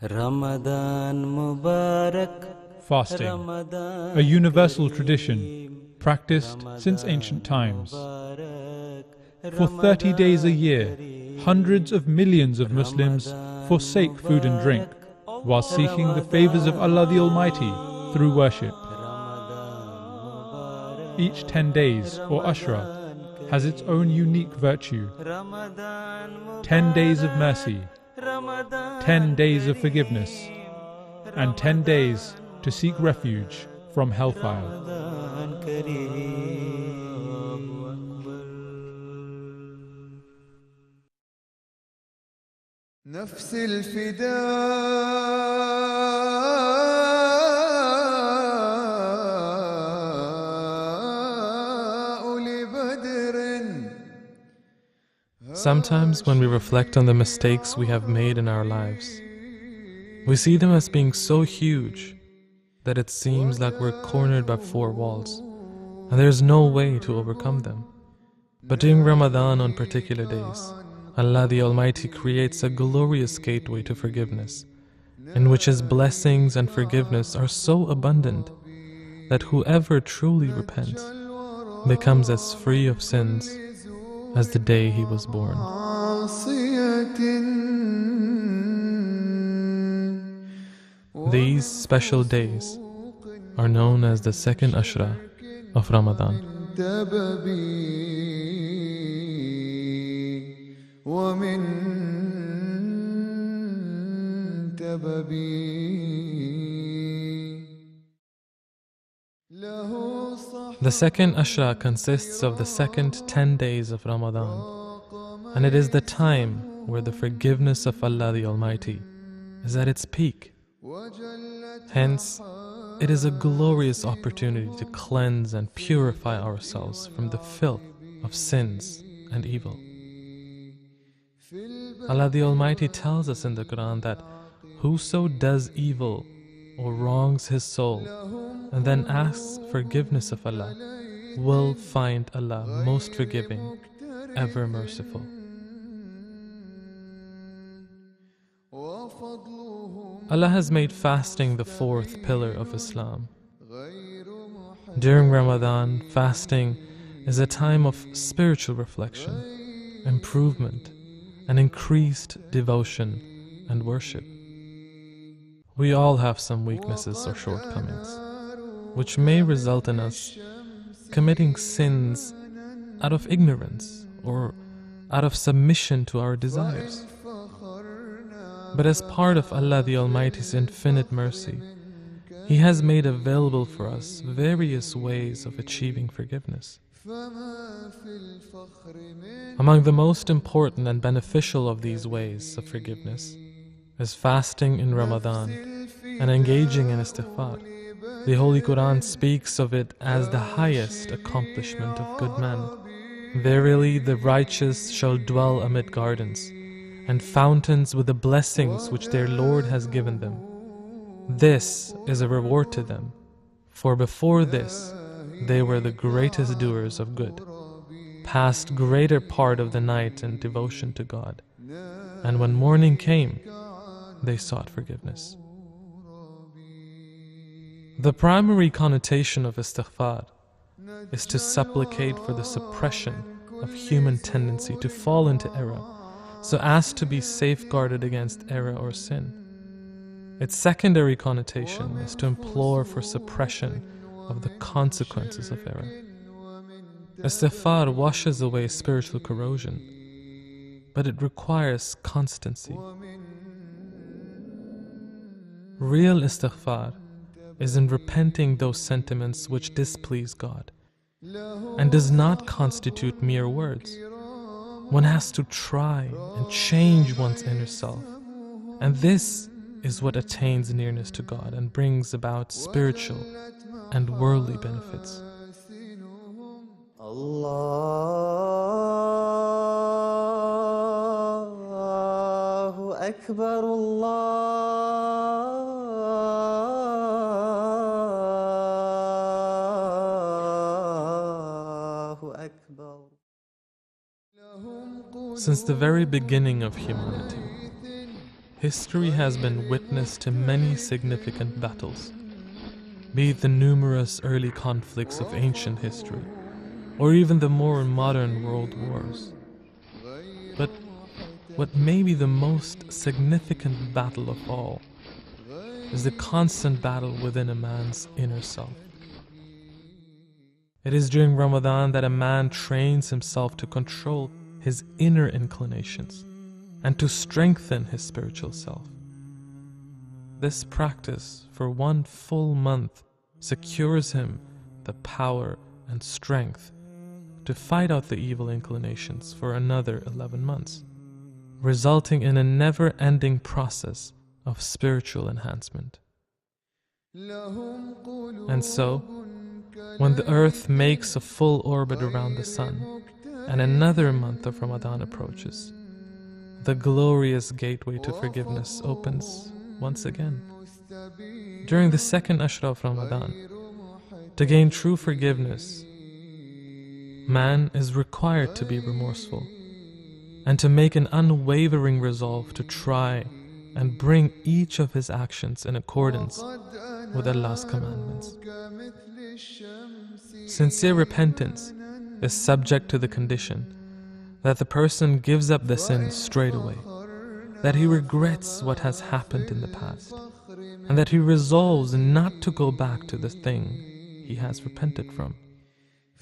Ramadan Mubarak. Fasting, a universal tradition practiced since ancient times. For 30 days a year, hundreds of millions of Muslims forsake food and drink while seeking the favors of Allah the Almighty through worship. Each 10 days, or Ashra, has its own unique virtue. 10 days of mercy, 10 days of forgiveness, and 10 days to seek refuge from hellfire. نفس الفداء لبدر. Sometimes when we reflect on the mistakes we have made in our lives, we see them as being so huge that it seems like we're cornered by four walls and there's no way to overcome them. But during Ramadan on particular days, Allah the Almighty creates a glorious gateway to forgiveness, in which His blessings and forgiveness are so abundant that whoever truly repents becomes as free of sins as the day he was born. These special days are known as the second Ashra of Ramadan. The second Ashra consists of the second 10 days of Ramadan, and it is the time where the forgiveness of Allah the Almighty is at its peak. Hence, it is a glorious opportunity to cleanse and purify ourselves from the filth of sins and evil. Allah the Almighty tells us in the Quran that whoso does evil or wrongs his soul and then asks forgiveness of Allah will find Allah most forgiving, ever merciful. Allah has made fasting the fourth pillar of Islam. During Ramadan, fasting is a time of spiritual reflection, improvement, and increased devotion and worship. We all have some weaknesses or shortcomings, which may result in us committing sins out of ignorance or out of submission to our desires. But as part of Allah the Almighty's infinite mercy, He has made available for us various ways of achieving forgiveness. Among the most important and beneficial of these ways of forgiveness is fasting in Ramadan and engaging in istighfar. The Holy Quran speaks of it as the highest accomplishment of good men. Verily, the righteous shall dwell amid gardens and fountains with the blessings which their Lord has given them. This is a reward to them, for before this they were the greatest doers of good, passed greater part of the night in devotion to God, and when morning came, they sought forgiveness. The primary connotation of istighfar is to supplicate for the suppression of human tendency to fall into error, so as to be safeguarded against error or sin. Its secondary connotation is to implore for suppression of the consequences of error. Istighfar washes away spiritual corrosion, but it requires constancy. Real istighfar is in repenting those sentiments which displease God, and does not constitute mere words. One has to try and change one's inner self, and this is what attains nearness to God and brings about spiritual and worldly benefits. Allahu Akbar, Allahu Akbar. Since the very beginning of humanity, history has been witness to many significant battles, be it the numerous early conflicts of ancient history, or even the more modern world wars. But what may be the most significant battle of all is the constant battle within a man's inner self. It is during Ramadan that a man trains himself to control his inner inclinations and to strengthen his spiritual self. This practice for one full month secures him the power and strength to fight out the evil inclinations for another 11 months, resulting in a never-ending process of spiritual enhancement. And so, when the earth makes a full orbit around the sun and another month of Ramadan approaches, the glorious gateway to forgiveness opens once again. During the second Ashra of Ramadhan, to gain true forgiveness, man is required to be remorseful and to make an unwavering resolve to try and bring each of his actions in accordance with Allah's commandments. Sincere repentance is subject to the condition that the person gives up the sin straight away, that he regrets what has happened in the past, and that he resolves not to go back to the thing he has repented from.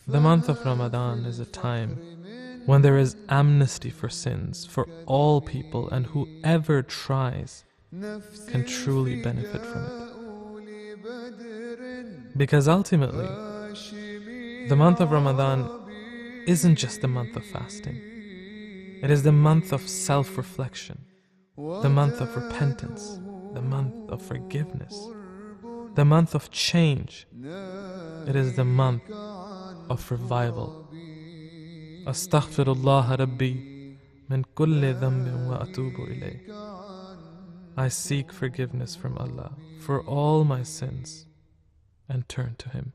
The month of Ramadan is a time when there is amnesty for sins for all people, and whoever tries can truly benefit from it. Because ultimately, the month of Ramadan isn't just the month of fasting. It is the month of self-reflection, the month of repentance, the month of forgiveness, the month of change. It is the month of revival. Astaghfirullah Rabbi min kulli dhanbin wa atubu ilayh. I seek forgiveness from Allah for all my sins and turn to Him.